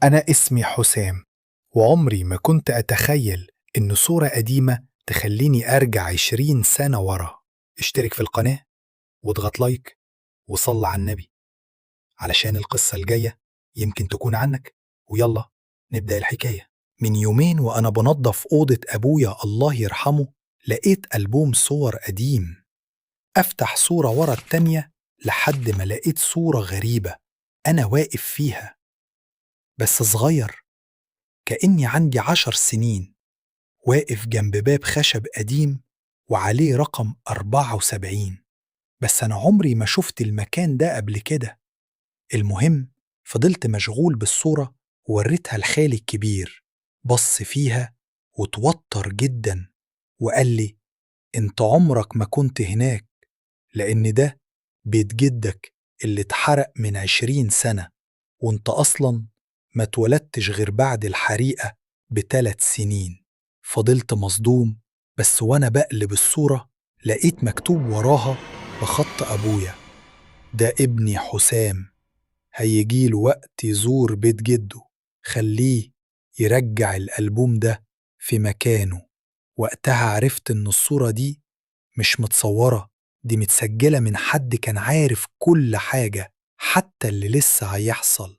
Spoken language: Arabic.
أنا اسمي حسام، وعمري ما كنت أتخيل إن صورة قديمة تخليني أرجع 20 سنة ورا. اشترك في القناة واضغط لايك وصل على النبي علشان القصة الجاية يمكن تكون عنك. ويلا نبدأ الحكاية. من يومين وأنا بنظف أوضة أبويا الله يرحمه، لقيت ألبوم صور قديم. أفتح صورة ورا التانية لحد ما لقيت صورة غريبة، أنا واقف فيها بس صغير، كأني عندي 10 سنين، واقف جنب باب خشب قديم وعليه رقم 74. بس أنا عمري ما شفت المكان ده قبل كده. المهم فضلت مشغول بالصورة ووريتها لخالي الكبير، بص فيها وتوتر جدا وقال لي: انت عمرك ما كنت هناك، لأن ده بيت جدك اللي اتحرق من 20 سنة، وانت أصلا ما اتولدتش غير بعد الحريقة ب3 سنين. فضلت مصدوم، بس وانا بقلب الصورة لقيت مكتوب وراها بخط أبويا: ده ابني حسام، هيجيله وقت يزور بيت جده، خليه يرجع الألبوم ده في مكانه. وقتها عرفت إن الصورة دي مش متصورة، دي متسجلة من حد كان عارف كل حاجة، حتى اللي لسه هيحصل.